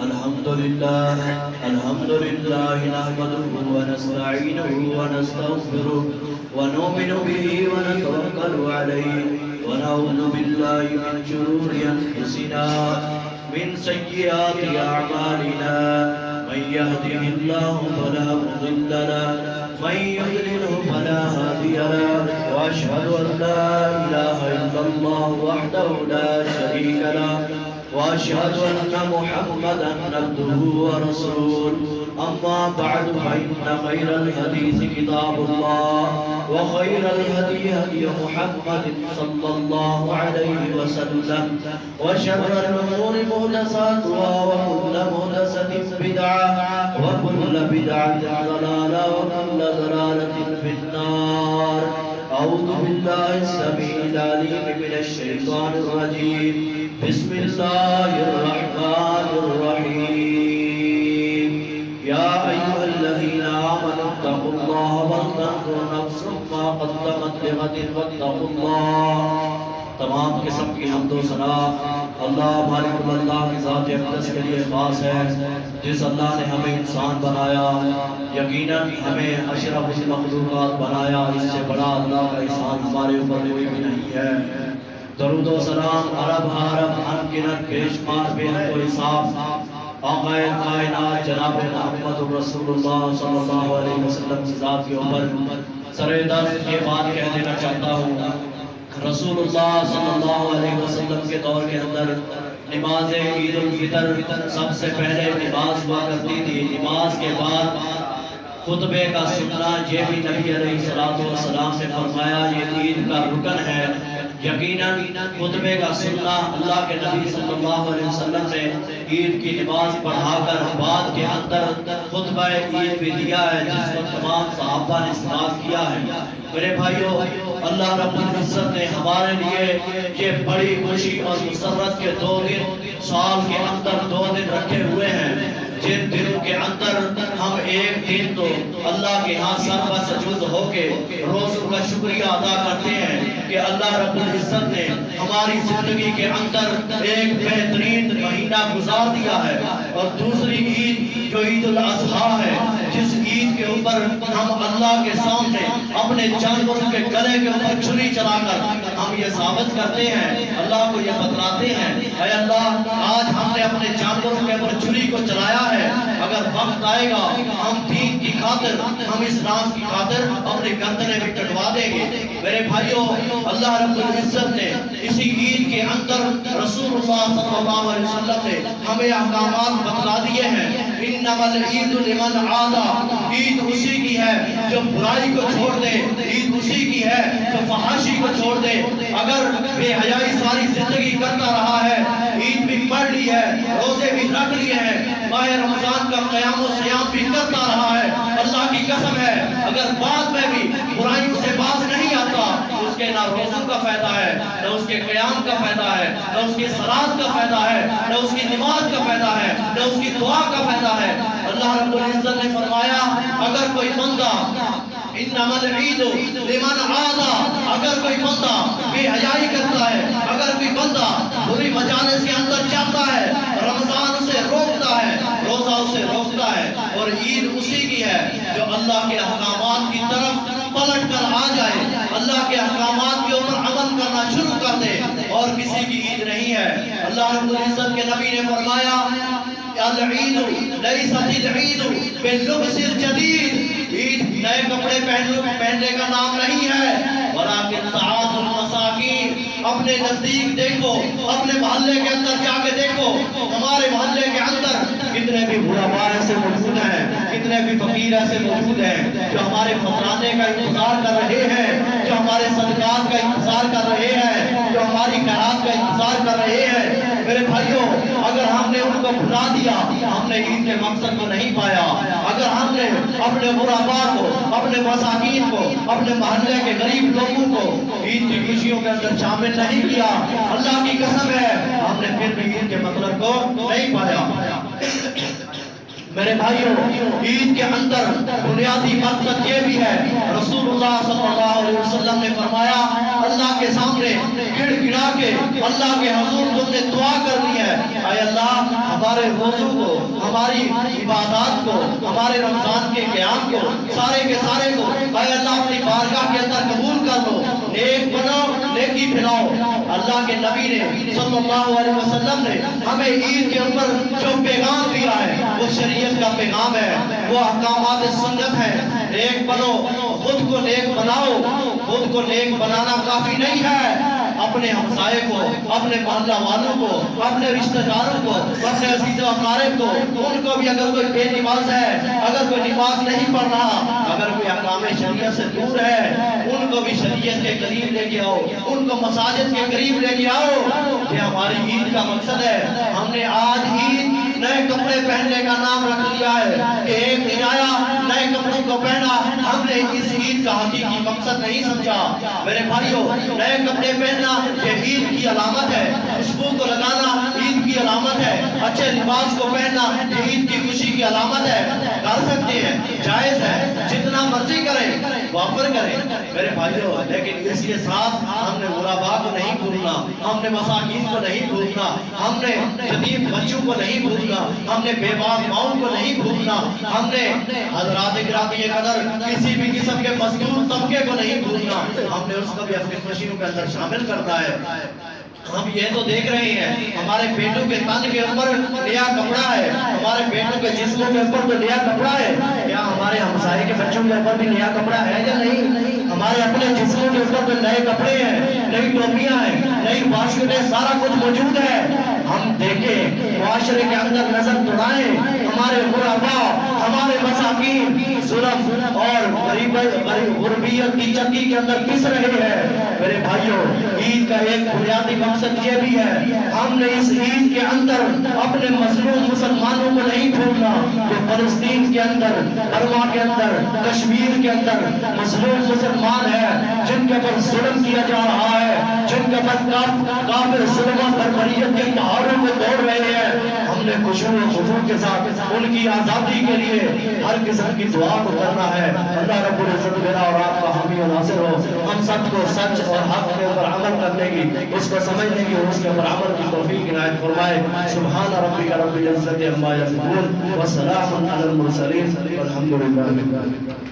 الحمد لله نحمده ونستعينه ونستغفره ونؤمن به ونتوكل عليه ونعوذ بالله من شرور أنفسنا من سيئات أعمالنا من يهده الله فلا مضل له من يضلله فلا هادي له وأشهد أن لا إله إلا الله وحده لا شريك له وأشهد أن محمدا عبده ورسوله أما بعد فإن خير الحديث كتاب الله وخير الهدي هدي محمد صلى الله عليه وسلم وشر الأمور محدثاتها وكل محدثة بدعة وكل بدعة ضلالة وكل ضلالة في النار. أعوذ بالله السميع العليم من الشيطان الرجيم. بسم الله الرحمن الرحيم. يا أيها الذين آمنوا اتقوا الله ولتنظر نفس ما قدمت لغد واتقوا الله. تمام قسم کی حمد و ثنا اللہ بارک اللہ کی ذات اقدس کے لیے خاص ہے، جس اللہ نے ہمیں انسان بنایا، یقیناً ہمیں اشرف المخلوقات بنایا. اس سے بڑا اللہ کا احسان ہمارے اوپر کوئی بھی نہیں ہے. درود و سلام عرب عرب انگنت بیشمار بے حد و حساب آقا کائنات جناب محمد رسول اللہ صلی اللہ علیہ وسلم کی ذات کے اوپر سرے دست یہ بات کہہ دینا چاہتا ہوں. رسول اللہ صلی اللہ علیہ وسلم کے دور کے اندر نماز عید الفطر سب سے پہلے نماز ہوا کرتی تھی. نماز کے بعد خطبے کا سننا یہ بھی نبی علیہ السلام نے فرمایا یہ عید کا رکن ہے. یقیناً خطبے کا سننا اللہ کے نبی صلی اللہ علیہ وسلم نے عید کی نماز پڑھا کر بعد کے اندر خطبہ عید بھی دیا ہے، جس کو تمام صحابہ نے استعمال کیا ہے. میرے بھائیو، اللہ رب العزت نے ہمارے لیے یہ بڑی خوشی اور مسرت کے 2 دن سال کے اندر 2 دن رکھے ہوئے ہیں، جن دنوں کے اندر ہم ایک دن تو اللہ کے ہاں سر و سجود ہو کے روزوں کا شکریہ ادا کرتے ہیں کہ اللہ رب العزت نے ہماری زندگی کے اندر ایک بہترین مہینہ گزار دیا ہے. اور دوسری عید جو عید الاضحیٰ ہے، جس عید کے اوپر ہم اللہ کے سامنے اپنے جانوروں کے گلے کے اوپر چھری چلا کر ہم یہ ثابت کرتے ہیں، اللہ کو یہ بتلاتے ہیں اے اللہ آج ہم نے اپنے جانوروں کے اوپر چھری کو چلایا ہے، اگر وقت آئے گا ہم دین کی خاطر ہم اسلام کی خاطر اپنے گردنیں بھی کٹوا دیں گے. میرے بھائیوں، اللہ رب العزت نے اسی عید کے اندر رسول اللہ صلی اللہ علیہ وسلم نے ہمیں احکامات بتلا دیے ہیں. انما العید لمن عاد، عید اسی کی ہے جو برائی کو چھوڑ دے، عید اسی کی ہے جو فحاشی کو چھوڑ دے. اگر بے حیائی ساری زندگی کرتا رہا ہے، عید بھی پڑھ لی ہے، روزے بھی رکھ لیے ہیں، ماہ رمضان کا قیام و سیام بھی کرتا رہا ہے، اللہ کی قسم ہے اگر بعد میں بھی برائیوں سے باز نہیں آتا، اس کے نہ روزوں کا فائدہ ہے، نہ اس کے قیام کا فائدہ ہے، نہ اس کی صلات کا فائدہ ہے، نہ اس کی نماز کا فائدہ ہے، نہ اس کی دعا کا فائدہ ہے. اللہ رب العزت نے فرمایا اگر کوئی بندہ انما العید لمن عاد، اگر کوئی بندہ بے حیائی کرتا ہے، اگر کوئی بندہ بری مجالس کے اندر جاتا ہے، رمضان اسے روکتا ہے، روزہ اسے روکتا ہے، اور عید اسی کی ہے جو اللہ کے احکامات کی طرف پلٹ کر آ جائے، اللہ کے احکامات کے اوپر عمل کرنا شروع کر دے، اور کسی کی عید نہیں ہے. اللہ رب العزت کے نبی نے فرمایا العید لیست العید باللبس الجدید، عید نئے کپڑے پہننے کا نام نہیں ہے، ولیکن تعاون المساکین. اپنے نزدیک دیکھو، اپنے محلے کے اندر جا کے دیکھو، ہمارے محلے کے اندر کتنے بھی بڑھاپا ایسے موجود ہیں، کتنے بھی فقیر ایسے موجود ہیں جو ہمارے فطرانے کا انتظار کر رہے ہیں، جو ہمارے صدقات کا انتظار کر رہے ہیں، جو ہماری خیرات کا انتظار کر رہے ہیں. میرے بھائیوں، اگر ہم نے ان کو بھلا دیا ہم نے عید کے مقصد کو نہیں پایا. اگر ہم نے اپنے غرباء کو، اپنے مساکین کو، اپنے محلے کے غریب لوگوں کو عید کی خوشیوں کے اندر شامل نہیں کیا، اللہ کی قسم ہے ہم نے پھر بھی عید کے مطلب کو نہیں پایا. میرے بھائیوں، عید کے اندر بنیادی مقصد یہ بھی ہے، رسول اللہ صلی اللہ علیہ وسلم نے فرمایا اللہ کے سامنے گڑ گڑا کے اللہ کے حضور تم نے دعا کرنی ہے، اے اللہ ہمارے روزوں کو، ہماری عبادات کو، ہمارے رمضان کے قیام کو، سارے کے سارے کو اے اللہ اپنی بارگاہ کے اندر قبول کر لو، نیک بنو، نیکی پھیلاؤ۔ اللہ کے نبی نے صلی اللہ علیہ وسلم نے ہمیں عید کے اوپر جو پیغام دیا ہے وہ شریعت کا پیغام ہے، وہ احکامات سنت ہے۔ نیک بنو، خود کو نیک بناؤ۔ خود کو نیک بنانا کافی نہیں ہے، اپنے ہمسائے کو، اپنے محلہ والوں کو، اپنے رشتہ داروں کو، اپنے عزیز و اقارب کو، ان کو بھی اگر کوئی بے نماز ہے، اگر کوئی نماز نہیں پڑھ رہا، اگر کوئی احکام شریعت سے دور ہے، ان کو بھی شریعت کے قریب لے کے آؤ، ان کو مساجد کے قریب لے کے آؤ۔ یہ ہماری عید کا مقصد ہے۔ ہم نے آج عید نئے کپڑے پہننے کا نام رکھ لیا ہے کہ ایک دن آیا نئے کپڑوں کو پہنا، ہم نے اس عید کا حقیقی مقصد نہیں سمجھا۔ میرے بھائیوں، نئے کپڑے پہننا یہ عید کی علامت ہے، خوشبو کو لگانا عید کی علامت ہے، اچھے لباس کو پہننا یہ عید کی خوشی کی علامت ہے۔ کر سکتے ہیں، جائز ہے، جتنا مرضی کریں، وافر کریں میرے بھائیوں، لیکن اس کے ساتھ ہم نے غرباء کو نہیں بھولنا، ہم نے مساکین کو نہیں بھولنا، ہم نے یتیم بچوں کو نہیں بھولنا، ہم نے بیوہ ماؤں کو نہیں بھولنا، ہم نے حضرات گرامی قدر کسی بھی قسم کے مزدور طبقے کو نہیں بھولنا، ہم نے اس کو بھی اپنی خوشیوں کے اندر شامل کرنا ہے۔ ہم یہ تو دیکھ رہے ہیں ہمارے بیٹوں کے تن کے اوپر نیا کپڑا ہے، ہمارے بیٹوں کے جسموں کے اوپر تو نیا کپڑا ہے، کیا ہمارے ہمسائے کے بچوں کے اوپر بھی نیا کپڑا ہے یا نہیں؟ ہمارے اپنے جسموں کے اوپر تو نئے کپڑے ہیں، نئی ٹوپیاں ہیں، نئی باسکٹیں، سارا کچھ موجود ہے۔ ہم دیکھیں معاشرے کے اندر نظر دوڑائیں، ہمارے غرباء، ہمارے مساکین ظلم اور غربیت کی چکی کے اندر پس رہے ہیں۔ میرے بھائیوں، عید کا ایک بنیادی مقصد یہ بھی ہے، ہم نے اس عید کے اندر اپنے مظلوم مسلمانوں کو نہیں بھولنا، جو فلسطین کے اندر، برما کے اندر، کشمیر کے اندر مظلوم مسلمان ہیں، جن کے پر ظلم کیا جا رہا ہے، جن کے پر کافر ظلم و بربریت کے پہاڑوں کو توڑ رہے ہیں۔ ہم نے خشوع و خضوع کے ساتھ ان کی آزادی کے لیے ہر قسم کی دعا کو کرنا ہے۔ اللہ رب العزت میرا اور آپ کا حامی و ناصر ہو، ہم سب کو سچ اور حق کے اوپر عمل کرنے کی، اس کو سمجھنے کی اور اس کے اوپر عمل کی توفیق عنایت فرمائے۔ سبحان ربک رب العزت عما یصفون وسلام علی المرسلین والحمد للہ رب العالمین۔